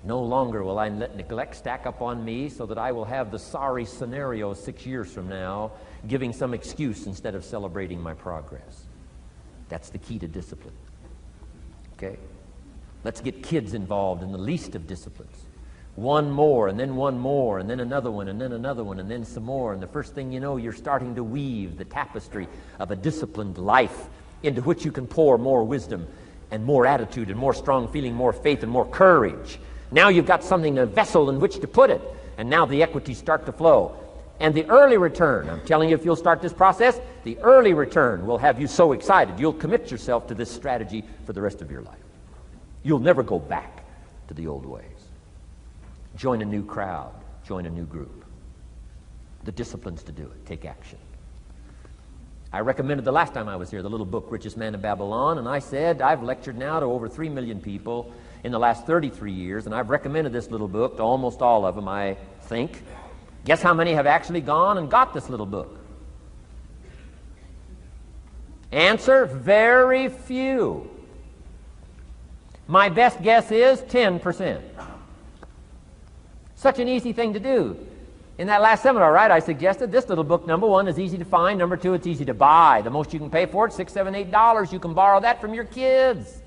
No longer will I let neglect stack up on me so that I will have the sorry scenario 6 years from now, giving some excuse instead of celebrating my progress. That's the key to discipline. Okay? Let's get kids involved in the least of disciplines. One more, and then one more, and then another one, and then another one, and then some more. And the first thing you know, you're starting to weave the tapestry of a disciplined life into which you can pour more wisdom and more attitude and more strong feeling, more faith and more courage. Now you've got something, a vessel in which to put it. And now the equities start to flow. And the early return, I'm telling you, if you'll start this process, the early return will have you so excited, you'll commit yourself to this strategy for the rest of your life. You'll never go back to the old ways. Join a new crowd. Join a new group. The disciplines to do it. Take action. I recommended the last time I was here the little book, Richest Man in Babylon, and I said I've lectured now to over 3 million people in the last 33 years, and I've recommended this little book to almost all of them, I think. Guess how many have actually gone and got this little book? Answer, very few. My best guess is 10%. Such an easy thing to do. In that last seminar, right, I suggested this little book, number one, is easy to find. Number two, it's easy to buy. The most you can pay for it, $6, $7, $8. You can borrow that from your kids.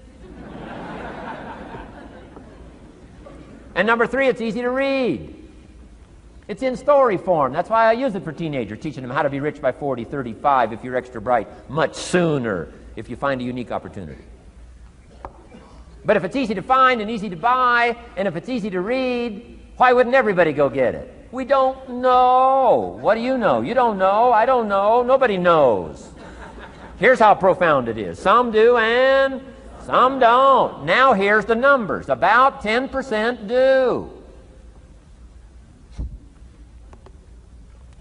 And number three, it's easy to read. It's in story form. That's why I use it for teenagers, teaching them how to be rich by 40, 35, if you're extra bright, much sooner, if you find a unique opportunity. But if it's easy to find and easy to buy, and if it's easy to read, why wouldn't everybody go get it? We don't know. What do you know? You don't know. I don't know. Nobody knows. Here's how profound it is. Some do and some don't. Now here's the numbers. About 10% do.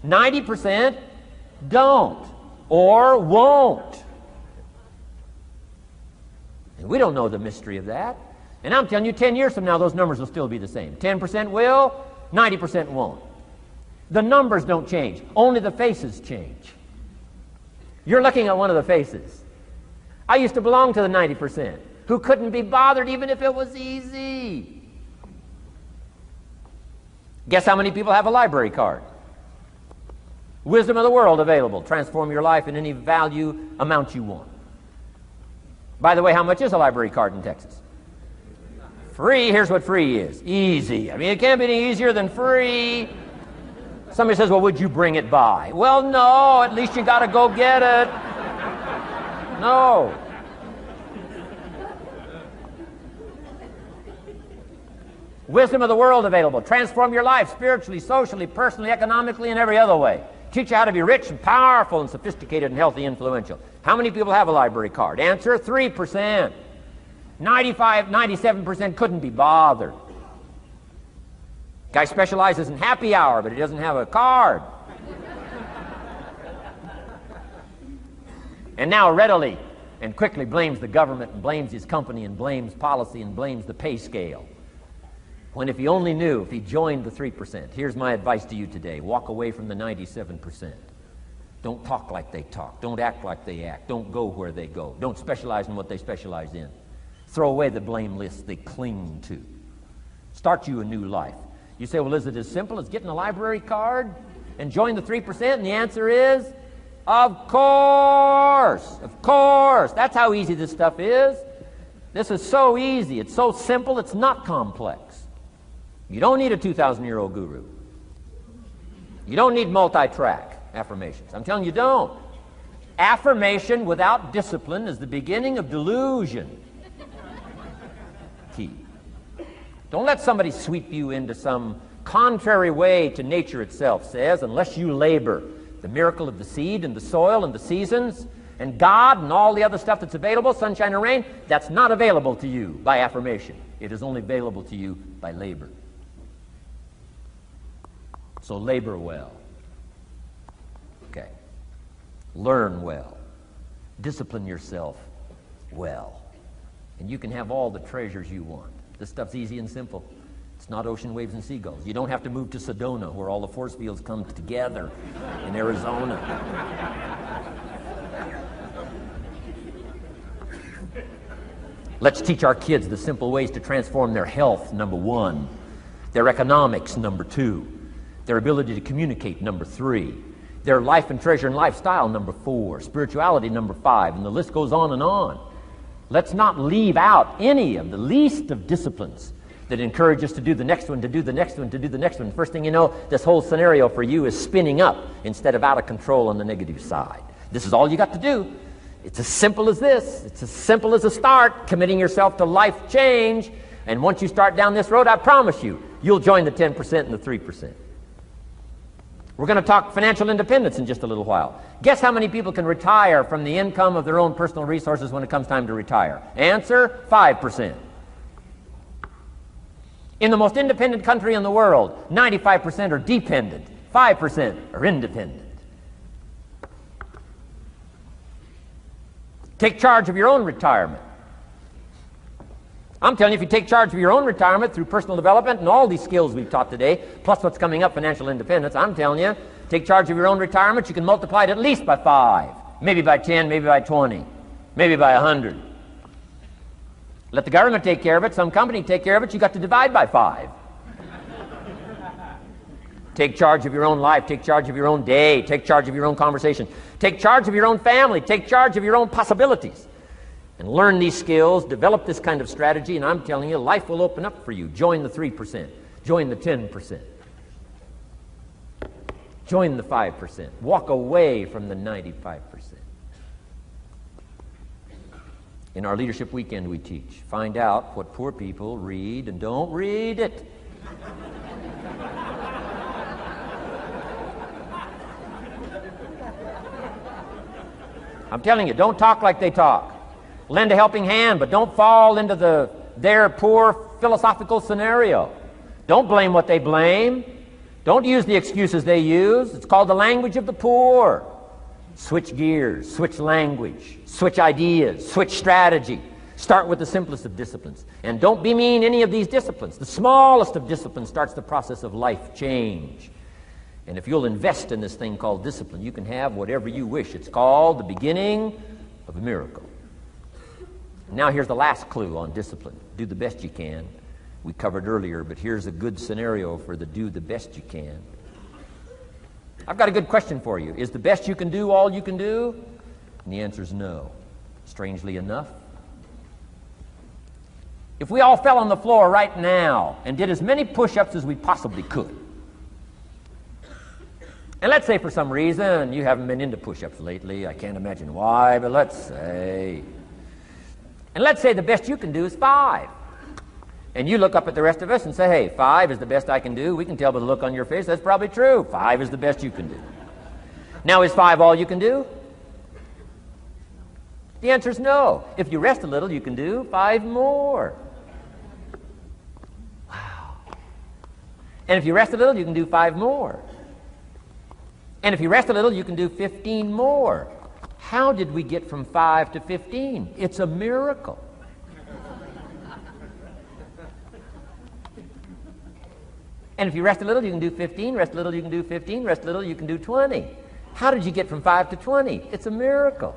90% don't or won't. And we don't know the mystery of that. And I'm telling you, 10 years from now, those numbers will still be the same. 10% will, 90% won't. The numbers don't change. Only the faces change. You're looking at one of the faces. I used to belong to the 90% who couldn't be bothered even if it was easy. Guess how many people have a library card? Wisdom of the world available. Transform your life in any value amount you want. By the way, how much is a library card in Texas? Free. Here's what free is. Easy. I mean, it can't be any easier than free. Somebody says, well, would you bring it by? Well, no. At least you got to go get it. No. Wisdom of the world available. Transform your life spiritually, socially, personally, economically, and every other way. Teach you how to be rich and powerful and sophisticated and healthy and influential. How many people have a library card? Answer, 3%. 95, 97% couldn't be bothered. Guy specializes in happy hour, but he doesn't have a card. And now readily and quickly blames the government and blames his company and blames policy and blames the pay scale. When if he only knew, if he joined the 3%, here's my advice to you today. Walk away from the 97%. Don't talk like they talk. Don't act like they act. Don't go where they go. Don't specialize in what they specialize in. Throw away the blame list they cling to. Start you a new life. You say, well, is it as simple as getting a library card and join the 3%? And the answer is, of course. Of course. That's how easy this stuff is. This is so easy. It's so simple. It's not complex. You don't need a 2,000-year-old guru. You don't need multi-track affirmations. I'm telling you, don't. Affirmation without discipline is the beginning of delusion. Key. Don't let somebody sweep you into some contrary way to nature itself says, unless you labor. The miracle of the seed and the soil and the seasons and God and all the other stuff that's available, sunshine and rain, that's not available to you by affirmation. It is only available to you by labor. So labor well. Okay. Learn well. Discipline yourself well. And you can have all the treasures you want. This stuff's easy and simple. It's not ocean waves and seagulls. You don't have to move to Sedona where all the force fields come together in Arizona. Let's teach our kids the simple ways to transform their health, number 1. Their economics, number 2. Their ability to communicate, number 3. Their life and treasure and lifestyle, number 4. Spirituality, number 5. And the list goes on and on. Let's not leave out any of the least of disciplines that encourage us to do the next one, to do the next one, to do the next one. First thing you know, this whole scenario for you is spinning up instead of out of control on the negative side. This is all you got to do. It's as simple as this. It's as simple as a start, committing yourself to life change. And once you start down this road, I promise you, you'll join the 10% and the 3%. We're going to talk financial independence in just a little while. Guess how many people can retire from the income of their own personal resources when it comes time to retire? Answer, 5%. In the most independent country in the world, 95% are dependent, 5% are independent. Take charge of your own retirement. I'm telling you, if you take charge of your own retirement through personal development and all these skills we've taught today, plus what's coming up, financial independence, I'm telling you, take charge of your own retirement, you can multiply it at least by 5, maybe by 10, maybe by 20, maybe by 100. Let the government take care of it, some company take care of it, you got to divide by 5. Take charge of your own life, take charge of your own day, take charge of your own conversation, take charge of your own family, take charge of your own possibilities. And learn these skills, develop this kind of strategy, and I'm telling you, life will open up for you. Join the 3%, join the 10%, join the 5%, walk away from the 95%. In our Leadership Weekend we teach, find out what poor people read and don't read it. I'm telling you, don't talk like they talk. Lend a helping hand, but don't fall into their poor philosophical scenario. Don't blame what they blame. Don't use the excuses they use. It's called the language of the poor. Switch gears, switch language, switch ideas, switch strategy. Start with the simplest of disciplines. And don't bemean any of these disciplines. The smallest of disciplines starts the process of life change. And if you'll invest in this thing called discipline, you can have whatever you wish. It's called the beginning of a miracle. Now here's the last clue on discipline. Do the best you can. We covered earlier, but here's a good scenario for the do the best you can. I've got a good question for you. Is the best you can do all you can do? And the answer is no. Strangely enough. If we all fell on the floor right now and did as many push-ups as we possibly could, and let's say for some reason you haven't been into push-ups lately, I can't imagine why, but let's say the best you can do is 5. And you look up at the rest of us and say, hey, 5 is the best I can do. We can tell by the look on your face that's probably true. 5 is the best you can do. Now, is 5 all you can do? The answer is no. If you rest a little, you can do 5 more. Wow. And if you rest a little, you can do 5 more. And if you rest a little, you can do 15 more. How did we get from 5 to 15? It's a miracle. And if you rest a little, you can do 15, rest a little, you can do 15, rest a little, you can do 20. How did you get from 5 to 20? It's a miracle.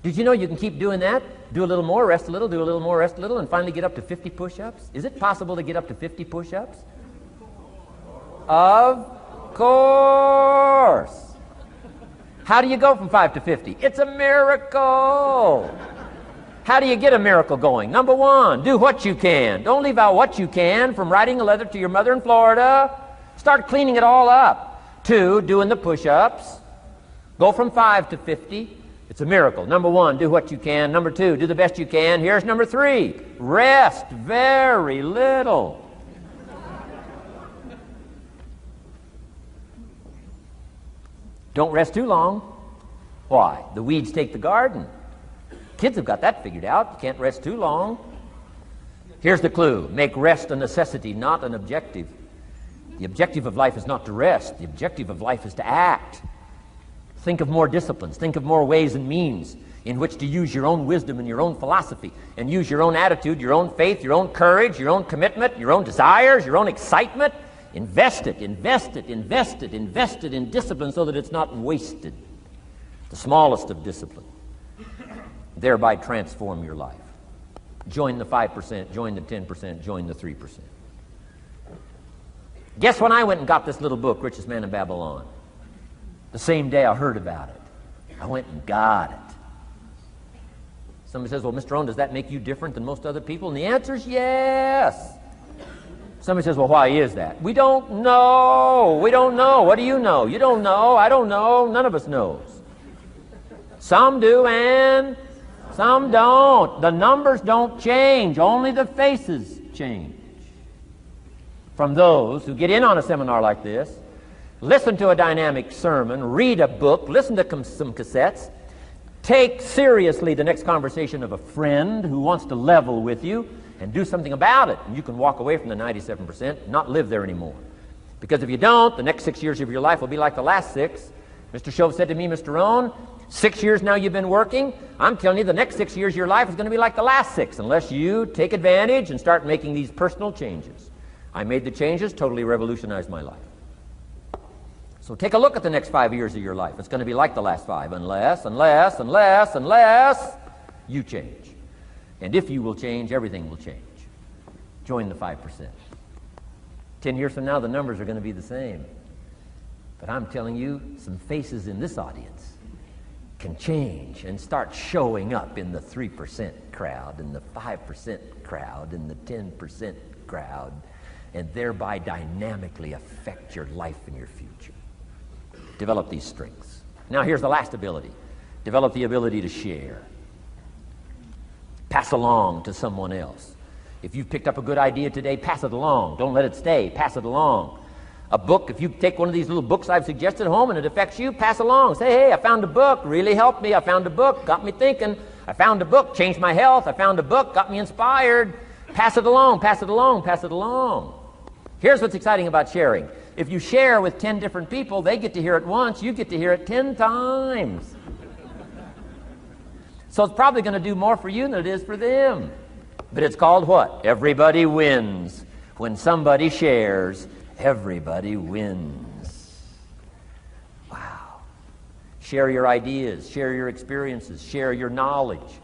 Did you know you can keep doing that? Do a little more, rest a little, do a little more, rest a little, and finally get up to 50 push-ups? Is it possible to get up to 50 push-ups? Of course. How do you go from 5 to 50? It's a miracle. How do you get a miracle going? Number 1, do what you can. Don't leave out what you can, from writing a letter to your mother in Florida. Start cleaning it all up. 2, doing the push-ups. Go from 5 to 50. It's a miracle. Number 1, do what you can. Number 2, do the best you can. Here's number 3, rest very little. Don't rest too long. Why? The weeds take the garden. Kids have got that figured out. You can't rest too long. Here's the clue. Make rest a necessity, not an objective. The objective of life is not to rest. The objective of life is to act. Think of more disciplines. Think of more ways and means in which to use your own wisdom and your own philosophy, and use your own attitude, your own faith, your own courage, your own commitment, your own desires, your own excitement. Invest it, invest it, invest it, invest it in discipline so that it's not wasted. The smallest of discipline. thereby transform your life. Join the 5%, join the 10%, join the 3%. Guess when I went and got this little book, Richest Man in Babylon? The same day I heard about it. I went and got it. Somebody says, well, Mr. Rohn, does that make you different than most other people? And the answer is yes. Somebody says, well, why is that? We don't know. We don't know. What do you know? You don't know. I don't know. None of us knows. Some do and some don't. The numbers don't change. Only the faces change. From those who get in on a seminar like this, listen to a dynamic sermon, read a book, listen to some cassettes, take seriously the next conversation of a friend who wants to level with you, and do something about it. And you can walk away from the 97%, not live there anymore. Because if you don't, the next 6 years of your life will be like the last 6. Mr. Shove said to me, Mr. Rohn, 6 years now you've been working. I'm telling you, the next 6 years of your life is going to be like the last 6, unless you take advantage and start making these personal changes. I made the changes, totally revolutionized my life. So take a look at the next 5 years of your life. It's going to be like the last 5, unless you change. And if you will change, everything will change. Join the 5%. 10 years from now, the numbers are going to be the same. But I'm telling you, some faces in this audience can change and start showing up in the 3% crowd, and the 5% crowd, and the 10% crowd, and thereby dynamically affect your life and your future. Develop these strengths. Now here's the last ability. Develop the ability to share. Pass along to someone else. If you've picked up a good idea today, pass it along. Don't let it stay. Pass it along. A book, if you take one of these little books I've suggested home and it affects you, pass along. Say, hey, I found a book, really helped me. I found a book, got me thinking. I found a book, changed my health. I found a book, got me inspired. Pass it along, pass it along, pass it along. Here's what's exciting about sharing. If you share with 10 different people, they get to hear it once, you get to hear it 10 times. So it's probably going to do more for you than it is for them. But it's called what? Everybody wins. When somebody shares, everybody wins. Wow. Share your ideas, share your experiences, share your knowledge.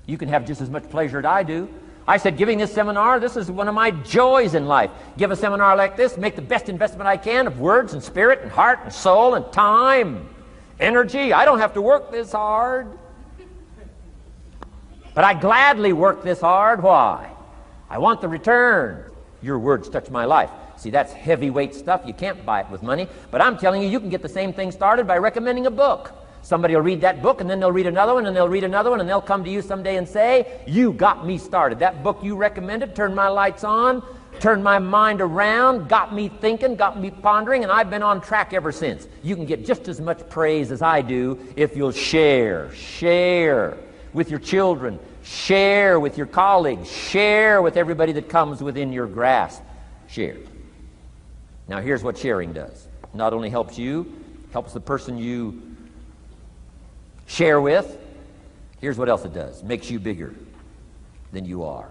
You can have just as much pleasure as I do. I said, giving this seminar, this is one of my joys in life. Give a seminar like this, make the best investment I can of words and spirit and heart and soul and time, energy. I don't have to work this hard. But I gladly work this hard. Why? I want the return. Your words touch my life. See, that's heavyweight stuff. You can't buy it with money. But I'm telling you, you can get the same thing started by recommending a book. Somebody will read that book, and then they'll read another one, and they'll read another one, and they'll come to you someday and say, you got me started. That book you recommended turned my lights on, turned my mind around, got me thinking, got me pondering, and I've been on track ever since. You can get just as much praise as I do if you'll share. Share with your children. Share with your colleagues. Share with everybody that comes within your grasp. Share. Now here's what sharing does. Not only helps you, helps the person you share with. Here's what else it does. Makes you bigger than you are.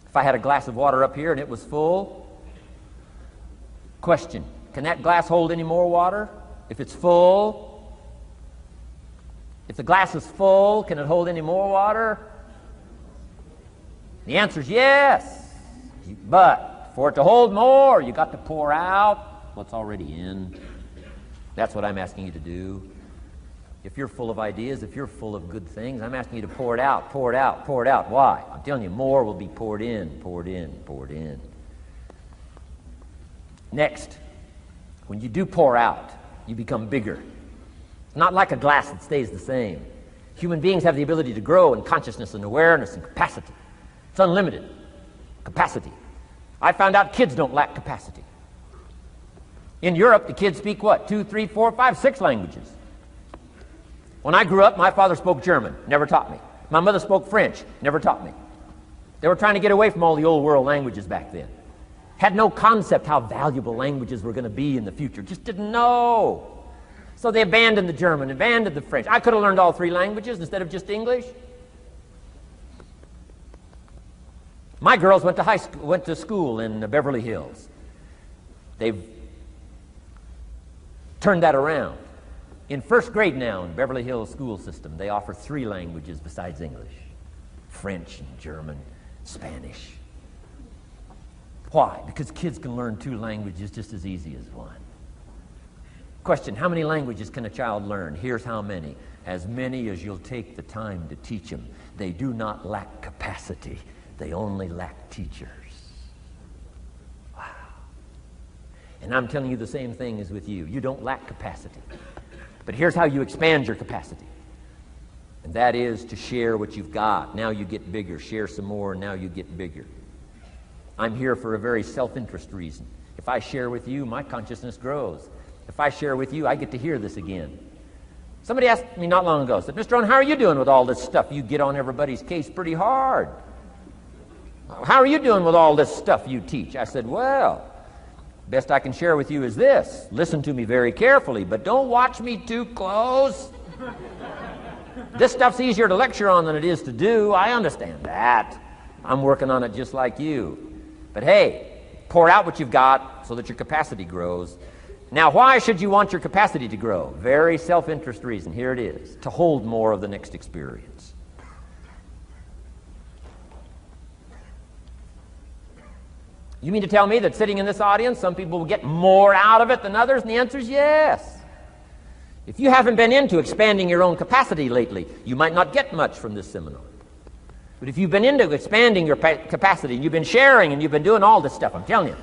If I had a glass of water up here and it was full, question, can that glass hold any more water? If it's full, if the glass is full, can it hold any more water? The answer is yes. But for it to hold more, you got to pour out what's already in. That's what I'm asking you to do. If you're full of ideas, if you're full of good things, I'm asking you to pour it out, pour it out, pour it out. Why? I'm telling you, more will be poured in, poured in, poured in. Next, when you do pour out, you become bigger. It's not like a glass that stays the same. Human beings have the ability to grow in consciousness and awareness and capacity. It's unlimited capacity. I found out kids don't lack capacity. In Europe, the kids speak what? 2, 3, 4, 5, 6 languages. When I grew up, my father spoke German, never taught me. My mother spoke French, never taught me. They were trying to get away from all the old world languages back then. Had no concept how valuable languages were going to be in the future. Just didn't know. So they abandoned the German, abandoned the French. I could have learned all 3 languages instead of just English. My girls went to school in Beverly Hills. They've turned that around. In first grade now in Beverly Hills school system, they offer 3 languages besides English: French and German, Spanish. Why? Because kids can learn 2 languages just as easy as 1. Question, how many languages can a child learn? Here's how many. As many as you'll take the time to teach them. They do not lack capacity. They only lack teachers. Wow. And I'm telling you the same thing is with you. You don't lack capacity. But here's how you expand your capacity. And that is to share what you've got. Now you get bigger. Share some more, and now you get bigger. I'm here for a very self-interest reason. If I share with you, my consciousness grows. If I share with you, I get to hear this again. Somebody asked me not long ago, said, Mr. Rohn, how are you doing with all this stuff? You get on everybody's case pretty hard. How are you doing with all this stuff you teach? I said, well, best I can share with you is this. Listen to me very carefully, but don't watch me too close. This stuff's easier to lecture on than it is to do. I understand that. I'm working on it just like you. But hey, pour out what you've got so that your capacity grows. Now, why should you want your capacity to grow? Very self-interest reason. Here it is. To hold more of the next experience. You mean to tell me that sitting in this audience, some people will get more out of it than others? And the answer is yes. If you haven't been into expanding your own capacity lately, you might not get much from this seminar. But if you've been into expanding your capacity, and you've been sharing, and you've been doing all this stuff, I'm telling you,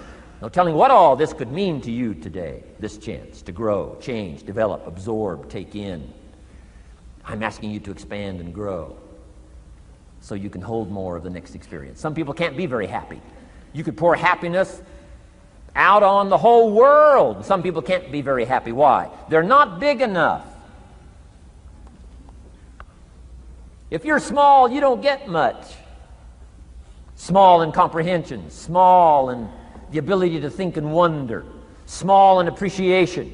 no telling what all this could mean to you today, this chance to grow, change, develop, absorb, take in. I'm asking you to expand and grow so you can hold more of the next experience. Some people can't be very happy. You could pour happiness out on the whole world. Some people can't be very happy. Why? They're not big enough. If you're small, you don't get much. Small in comprehension, small in the ability to think and wonder, small in appreciation,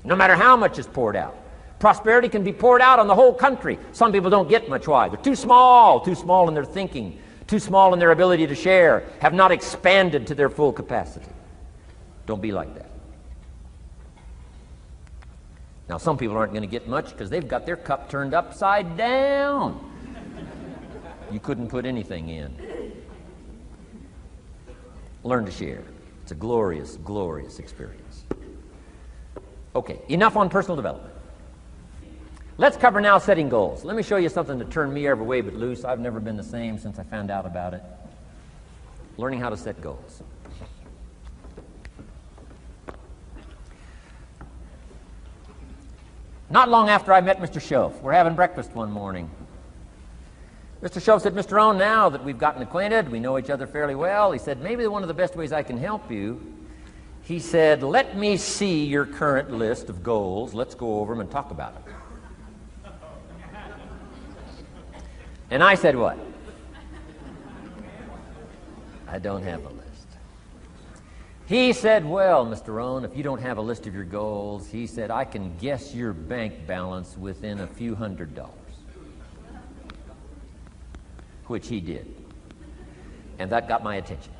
no matter how much is poured out. Prosperity can be poured out on the whole country. Some people don't get much. Why? They're too small in their thinking, too small in their ability to share, have not expanded to their full capacity. Don't be like that. Now, some people aren't going to get much because they've got their cup turned upside down. You couldn't put anything in. Learn to share. It's a glorious, glorious experience. Okay, enough on personal development. Let's cover now setting goals. Let me show you something that turned me every way but loose. I've never been the same since I found out about it. Learning how to set goals. Not long after I met Mr. Schoaf, we're having breakfast one morning. Mr. Schoaf said, Mr. Rohn, now that we've gotten acquainted, we know each other fairly well, he said, maybe one of the best ways I can help you, he said, let me see your current list of goals. Let's go over them and talk about it. And I said, what? I don't have a list. He said, well, Mr. Rohn, if you don't have a list of your goals, he said, I can guess your bank balance within a few $100s. Which he did. And that got my attention.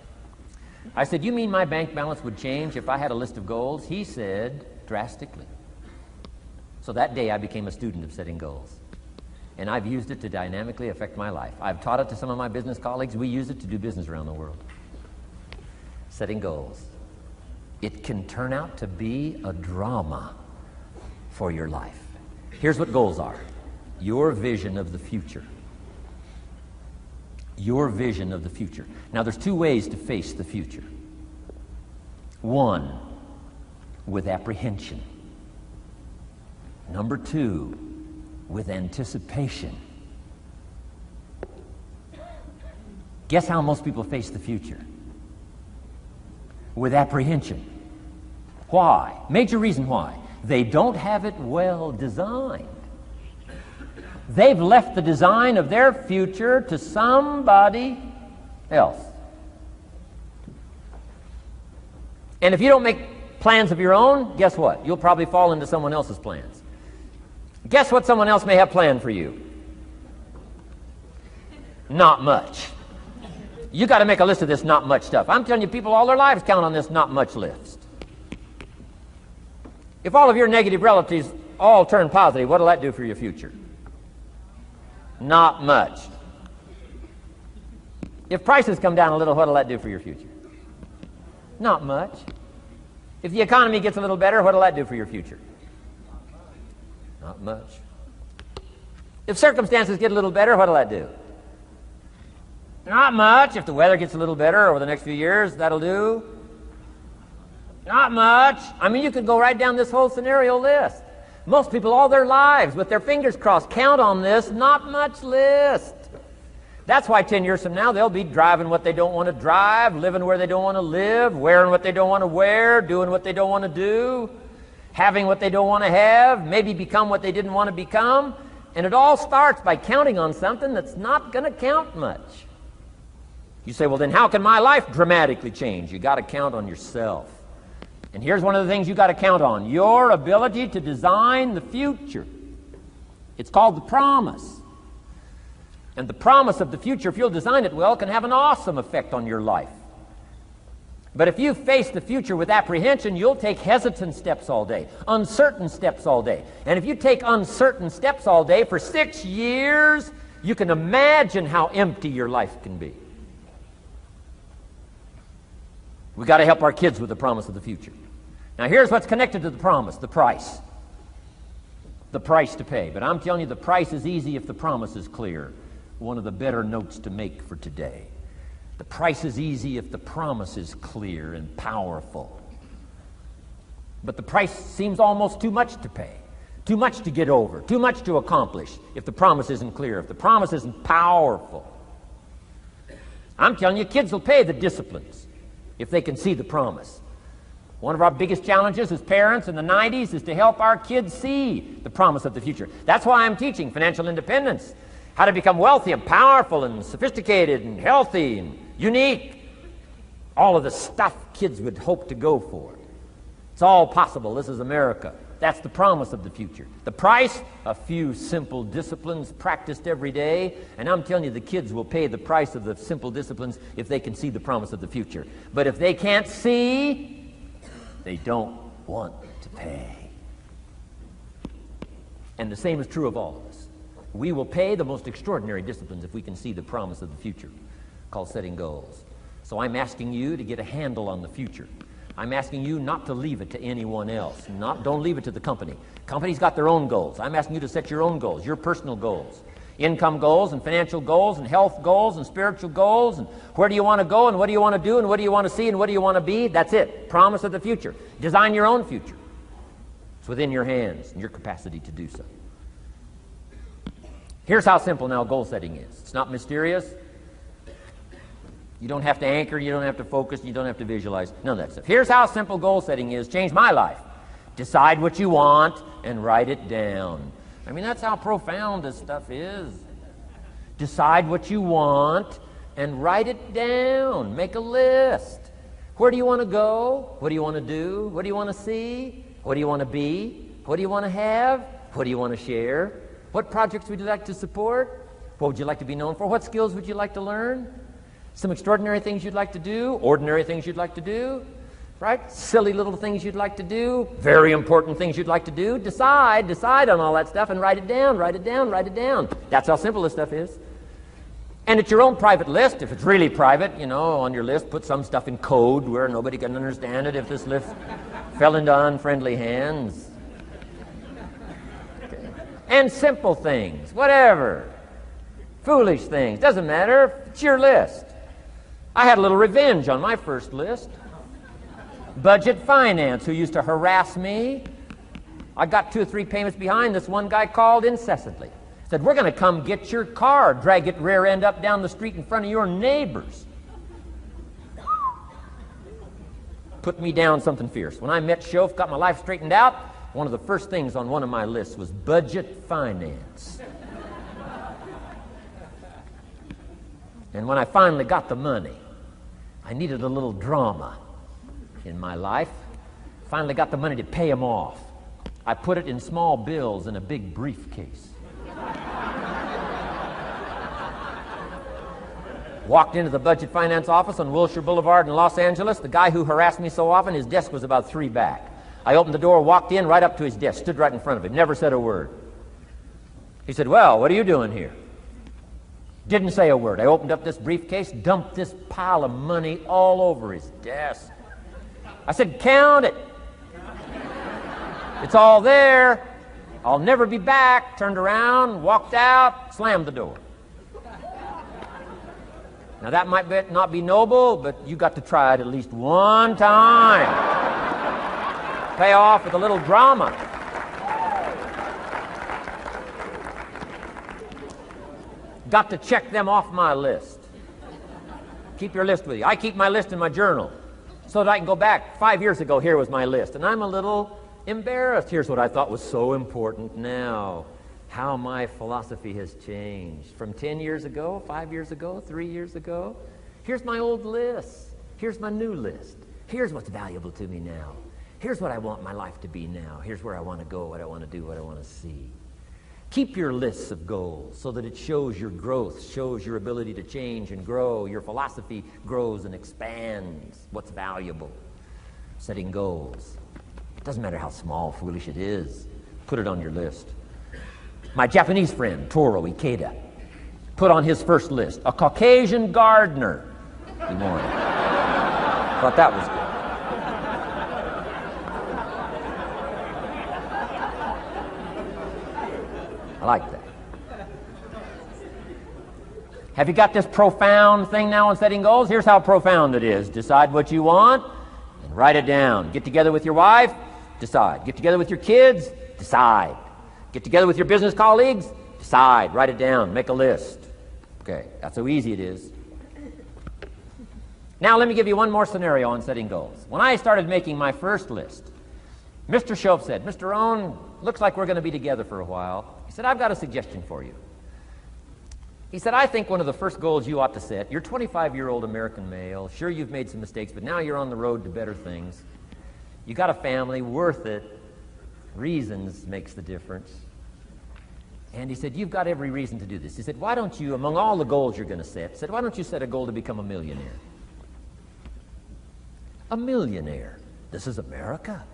I said, you mean my bank balance would change if I had a list of goals? He said, drastically. So that day I became a student of setting goals. And I've used it to dynamically affect my life. I've taught it to some of my business colleagues. We use it to do business around the world. Setting goals. It can turn out to be a drama for your life. Here's what goals are. Your vision of the future. Your vision of the future. Now, there's 2 ways to face the future. 1, with apprehension. Number 2, with anticipation. Guess how most people face the future? With apprehension. Why? Major reason why. They don't have it well designed. They've left the design of their future to somebody else. And if you don't make plans of your own, guess what? You'll probably fall into someone else's plans. Guess what someone else may have planned for you? Not much. You got to make a list of this not much stuff. I'm telling you, people all their lives count on this not much list. If all of your negative relatives all turn positive, what'll that do for your future? Not much. If prices come down a little, what'll that do for your future? Not much. If the economy gets a little better, what'll that do for your future? Not much. If circumstances get a little better, what'll that do? Not much. If the weather gets a little better over the next few years, that'll do. Not much. I mean, you could go right down this whole scenario list. Most people all their lives, with their fingers crossed, count on this not much list. That's why 10 years from now, they'll be driving what they don't want to drive, living where they don't want to live, wearing what they don't want to wear, doing what they don't want to do, having what they don't want to have, maybe become what they didn't want to become. And it all starts by counting on something that's not going to count much. You say, well, then how can my life dramatically change? You got to count on yourself. And here's one of the things you got to count on: your ability to design the future. It's called the promise. And the promise of the future, if you'll design it well, can have an awesome effect on your life. But if you face the future with apprehension, you'll take hesitant steps all day, uncertain steps all day. And if you take uncertain steps all day for 6 years, you can imagine how empty your life can be. We've got to help our kids with the promise of the future. Now here's what's connected to the promise: the price. The price to pay. But I'm telling you, the price is easy if the promise is clear. One of the better notes to make for today. The price is easy if the promise is clear and powerful. But the price seems almost too much to pay, too much to get over, too much to accomplish if the promise isn't clear, if the promise isn't powerful. I'm telling you, kids will pay the disciplines if they can see the promise. One of our biggest challenges as parents in the 90s is to help our kids see the promise of the future. That's why I'm teaching financial independence, how to become wealthy and powerful and sophisticated and healthy and unique. All of the stuff kids would hope to go for. It's all possible. This is America. That's the promise of the future. The price, a few simple disciplines practiced every day. And I'm telling you, the kids will pay the price of the simple disciplines if they can see the promise of the future. But if they can't see, they don't want to pay. And the same is true of all of us. We will pay the most extraordinary disciplines if we can see the promise of the future, called setting goals. So I'm asking you to get a handle on the future. I'm asking you not to leave it to anyone else. Don't leave it to the company. Companies got their own goals. I'm asking you to set your own goals, your personal goals. Income goals and financial goals and health goals and spiritual goals. And where do you want to go and what do you want to do and what do you want to see and what do you want to be? That's it. Promise of the future. Design your own future. It's within your hands and your capacity to do so. Here's how simple now goal setting is. It's not mysterious. You don't have to anchor, you don't have to focus, you don't have to visualize, none of that stuff. Here's how simple goal setting is. Changed my life. Decide what you want and write it down. I mean, that's how profound this stuff is. Decide what you want and write it down. Make a list. Where do you want to go? What do you want to do? What do you want to see? What do you want to be? What do you want to have? What do you want to share? What projects would you like to support? What would you like to be known for? What skills would you like to learn? Some extraordinary things you'd like to do, ordinary things you'd like to do, right? Silly little things you'd like to do, very important things you'd like to do. Decide on all that stuff and write it down, write it down, write it down. That's how simple this stuff is. And it's your own private list. If it's really private, on your list, put some stuff in code where nobody can understand it if this list fell into unfriendly hands. Okay. And simple things, whatever. Foolish things, doesn't matter. It's your list. I had a little revenge on my first list. Budget finance, who used to harass me. I got 2 or 3 payments behind. This one guy called incessantly. Said, we're going to come get your car, drag it rear end up down the street in front of your neighbors. Put me down something fierce. When I met Shof, got my life straightened out, one of the first things on one of my lists was budget finance. And when I finally got the money, I needed a little drama in my life. Finally got the money to pay him off. I put it in small bills in a big briefcase. Walked into the budget finance office on Wilshire Boulevard in Los Angeles. The guy who harassed me so often, his desk was about 3 back. I opened the door, walked in, right up to his desk, stood right in front of him, never said a word. He said, "Well, what are you doing here?" Didn't say a word. I opened up this briefcase, dumped this pile of money all over his desk. I said, "Count it. It's all there. I'll never be back." Turned around, walked out, slammed the door. Now that might not be noble, but you got to try it at least one time. Pay off with a little drama. Got to check them off my list. Keep your list with you. I keep my list in my journal so that I can go back. 5 years ago, here was my list. And I'm a little embarrassed. Here's what I thought was so important now. How my philosophy has changed. From 10 years ago, 5 years ago, 3 years ago. Here's my old list. Here's my new list. Here's what's valuable to me now. Here's what I want my life to be now. Here's where I want to go, what I want to do, what I want to see. Keep your lists of goals so that it shows your growth, shows your ability to change and grow. Your philosophy grows and expands what's valuable. Setting goals. It doesn't matter how small, foolish it is. Put it on your list. My Japanese friend, Toro Ikeda, put on his first list, a Caucasian gardener. He wanted. Thought that was good. I like that. Have you got this profound thing now on setting goals? Here's how profound it is. Decide what you want and write it down. Get together with your wife, decide. Get together with your kids, decide. Get together with your business colleagues, decide. Write it down. Make a list. Okay, that's how easy it is. Now let me give you one more scenario on setting goals. When I started making my first list, Mr. Shoaff said, "Mr. Rohn, looks like we're going to be together for a while." He said, "I've got a suggestion for you." He said, "I think one of the first goals you ought to set, you're a 25-year-old American male. Sure, you've made some mistakes, but now you're on the road to better things. You got a family, worth it. Reasons makes the difference." And he said, "You've got every reason to do this." He said, "Why don't you, among all the goals you're going to set, he said, why don't you set a goal to become a millionaire?" A millionaire. This is America.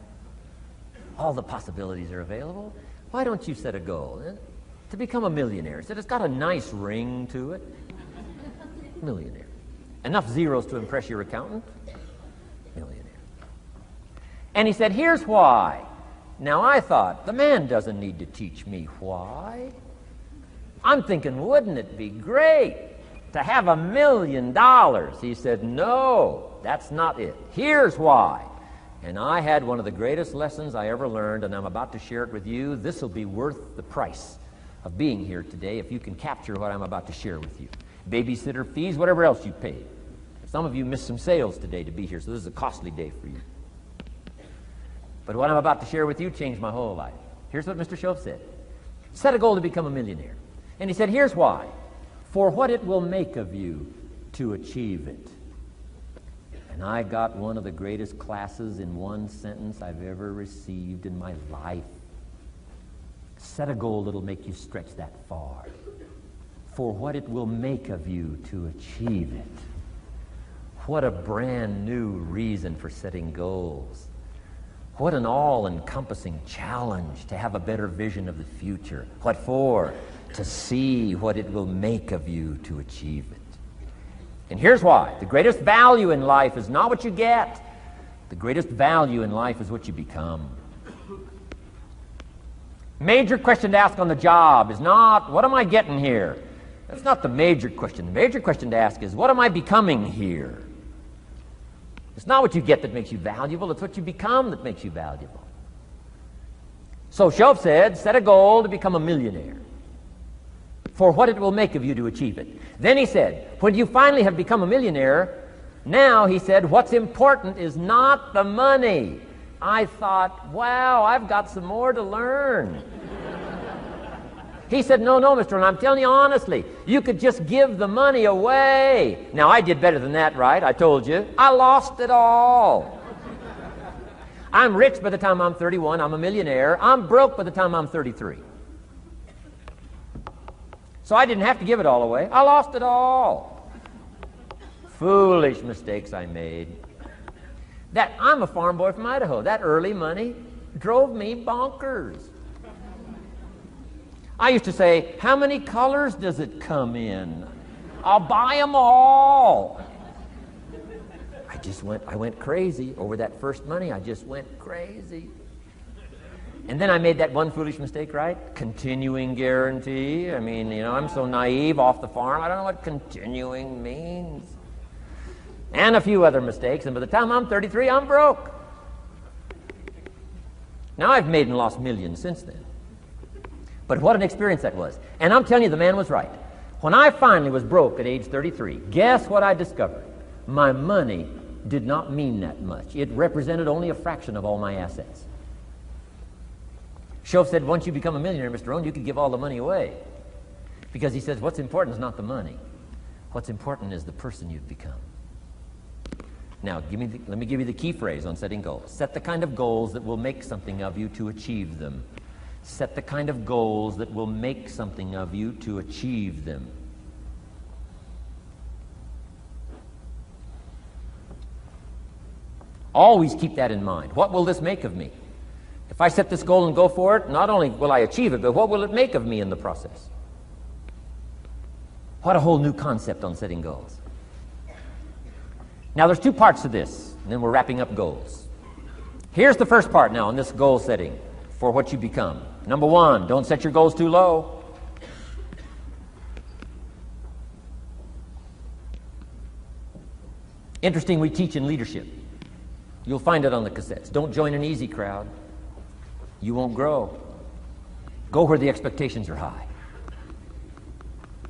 All the possibilities are available. Why don't you set a goal to become a millionaire? He said, "It's got a nice ring to it." Millionaire. Enough zeros to impress your accountant? Millionaire. And he said, "Here's why." Now I thought, the man doesn't need to teach me why. I'm thinking, wouldn't it be great to have $1 million? He said, "No, that's not it. Here's why." And I had one of the greatest lessons I ever learned, and I'm about to share it with you. This will be worth the price of being here today if you can capture what I'm about to share with you. Babysitter fees, whatever else you paid. Some of you missed some sales today to be here, so this is a costly day for you. But what I'm about to share with you changed my whole life. Here's what Mr. Shoaff said. Set a goal to become a millionaire. And he said, here's why. For what it will make of you to achieve it. And I got one of the greatest classes in one sentence I've ever received in my life. Set a goal that'll make you stretch that far. For what it will make of you to achieve it. What a brand new reason for setting goals. What an all-encompassing challenge to have a better vision of the future. What for? To see what it will make of you to achieve it. And here's why. The greatest value in life is not what you get. The greatest value in life is what you become. Major question to ask on the job is not, what am I getting here? That's not the major question. The major question to ask is, what am I becoming here? It's not what you get that makes you valuable. It's what you become that makes you valuable. So Shoaff said, set a goal to become a millionaire. For what it will make of you to achieve it. Then he said, when you finally have become a millionaire, now, he said, what's important is not the money. I thought, wow, I've got some more to learn. He said, no, Mr. Rohn, I'm telling you honestly, you could just give the money away. Now, I did better than that, right? I told you. I lost it all. I'm rich by the time I'm 31. I'm a millionaire. I'm broke by the time I'm 33. So I didn't have to give it all away. I lost it all. Foolish mistakes I made. I'm a farm boy from Idaho. That early money drove me bonkers. I used to say, how many colors does it come in? I'll buy them all. I went crazy over that first money. I just went crazy. And then I made that one foolish mistake, right? Continuing guarantee. I mean, I'm so naive off the farm. I don't know what continuing means. And a few other mistakes. And by the time I'm 33, I'm broke. Now I've made and lost millions since then. But what an experience that was. And I'm telling you, the man was right. When I finally was broke at age 33, guess what I discovered? My money did not mean that much. It represented only a fraction of all my assets. Shoaff said, once you become a millionaire, Mr. Rohn, you could give all the money away. Because he says, what's important is not the money. What's important is the person you've become. Now, let me give you the key phrase on setting goals. Set the kind of goals that will make something of you to achieve them. Set the kind of goals that will make something of you to achieve them. Always keep that in mind. What will this make of me? If I set this goal and go for it, not only will I achieve it, but what will it make of me in the process? What a whole new concept on setting goals. Now, there's two parts to this, and then we're wrapping up goals. Here's the first part now on this goal setting for what you become. Number one, don't set your goals too low. Interesting, we teach in leadership. You'll find it on the cassettes. Don't join an easy crowd. You won't grow. Go where the expectations are high.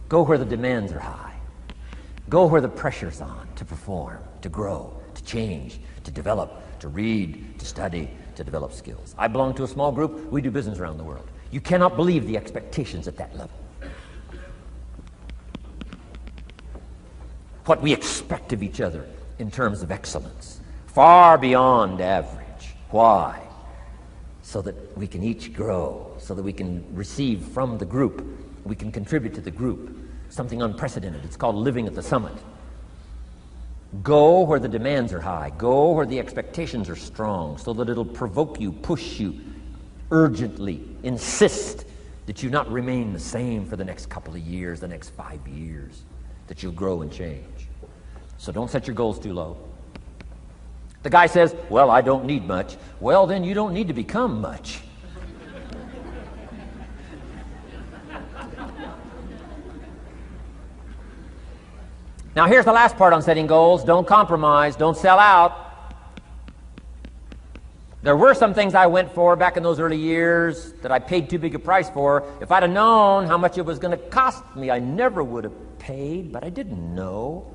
Go where the demands are high. Go where the pressure's on to perform, to grow, to change, to develop, to read, to study, to develop skills. I belong to a small group. We do business around the world. You cannot believe the expectations at that level. What we expect of each other in terms of excellence. Far beyond average. Why? So that we can each grow, so that we can receive from the group, we can contribute to the group. Something unprecedented. It's called living at the summit. Go where the demands are high. Go where the expectations are strong, so that it'll provoke you, push you, urgently insist that you not remain the same for the next couple of years, the next 5 years, that you'll grow and change. So don't set your goals too low. The guy says, well, I don't need much. Well, then you don't need to become much. Now, here's the last part on setting goals. Don't compromise. Don't sell out. There were some things I went for back in those early years that I paid too big a price for. If I'd have known how much it was going to cost me, I never would have paid, but I didn't know.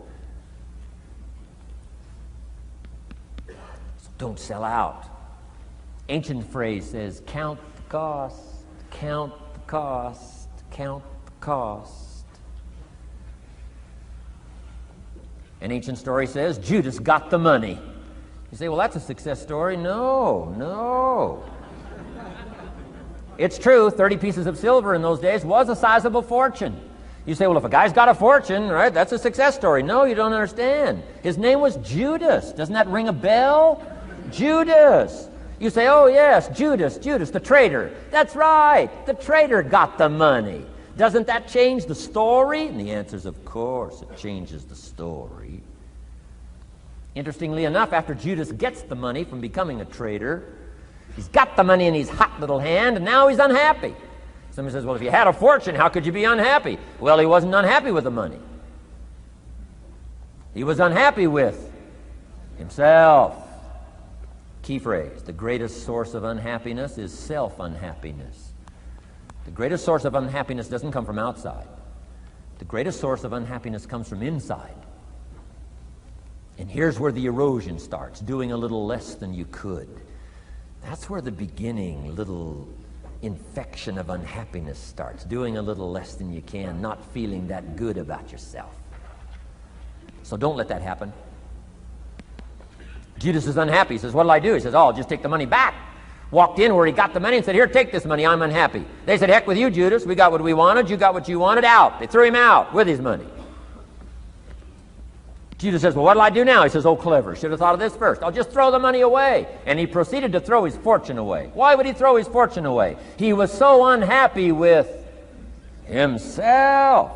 So don't sell out. Ancient phrase says, count the cost, count the cost, count the cost. An ancient story says, Judas got the money. You say, well, that's a success story. No. It's true, 30 pieces of silver in those days was a sizable fortune. You say, well, if a guy's got a fortune, right, that's a success story. No, you don't understand. His name was Judas. Doesn't that ring a bell? Judas. You say, oh, yes, Judas, the traitor. That's right, the traitor got the money. Doesn't that change the story? And the answer is, of course, it changes the story. Interestingly enough, after Judas gets the money from becoming a traitor, he's got the money in his hot little hand, and now he's unhappy. Somebody says, well, if you had a fortune, how could you be unhappy? Well, he wasn't unhappy with the money. He was unhappy with himself. Key phrase, the greatest source of unhappiness is self-unhappiness. The greatest source of unhappiness doesn't come from outside. The greatest source of unhappiness comes from inside. And here's where the erosion starts, doing a little less than you could. That's where the beginning little infection of unhappiness starts, doing a little less than you can, not feeling that good about yourself. So don't let that happen. Judas is unhappy. He says, what'll I do? He says, oh, I'll just take the money back. Walked in where he got the money and said, here, take this money, I'm unhappy. They said, heck with you, Judas. We got what we wanted, you got what you wanted, out. They threw him out with his money. Judas says, well, what'll I do now? He says, oh, clever. Should have thought of this first. I'll just throw the money away. And he proceeded to throw his fortune away. Why would he throw his fortune away? He was so unhappy with himself.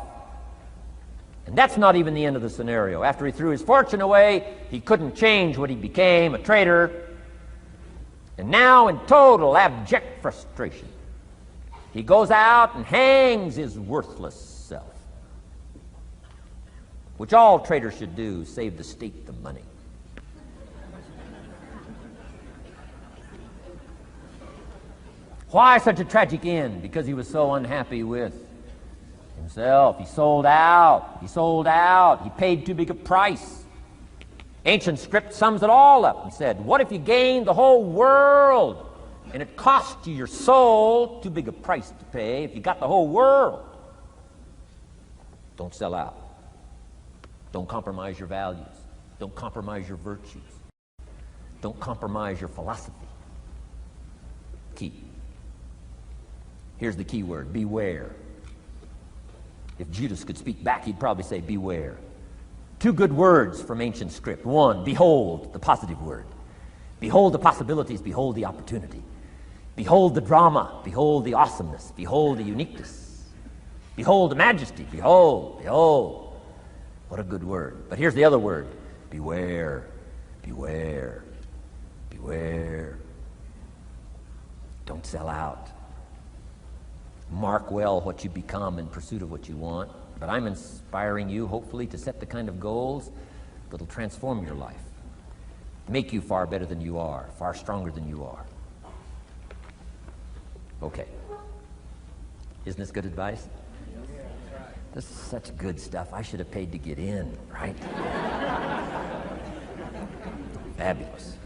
And that's not even the end of the scenario. After he threw his fortune away, he couldn't change what he became, a traitor. And now, in total abject frustration, he goes out and hangs his worthless self. Which all traitors should do, save the state the money. Why such a tragic end? Because he was so unhappy with himself. He sold out. He sold out. He paid too big a price. Ancient script sums it all up and said, what if you gained the whole world and it cost you your soul? Too big a price to pay if you got the whole world. Don't sell out. Don't compromise your values. Don't compromise your virtues. Don't compromise your philosophy. Key. Here's the key word, beware. If Judas could speak back, he'd probably say beware. Two good words from ancient script. One, behold, the positive word. Behold the possibilities, behold the opportunity. Behold the drama, behold the awesomeness, behold the uniqueness. Behold the majesty, behold, behold. What a good word. But here's the other word. Beware, beware, beware. Don't sell out. Mark well what you become in pursuit of what you want. But I'm inspiring you, hopefully, to set the kind of goals that'll transform your life. Make you far better than you are, far stronger than you are. Okay. Isn't this good advice? This is such good stuff. I should have paid to get in, right? Fabulous.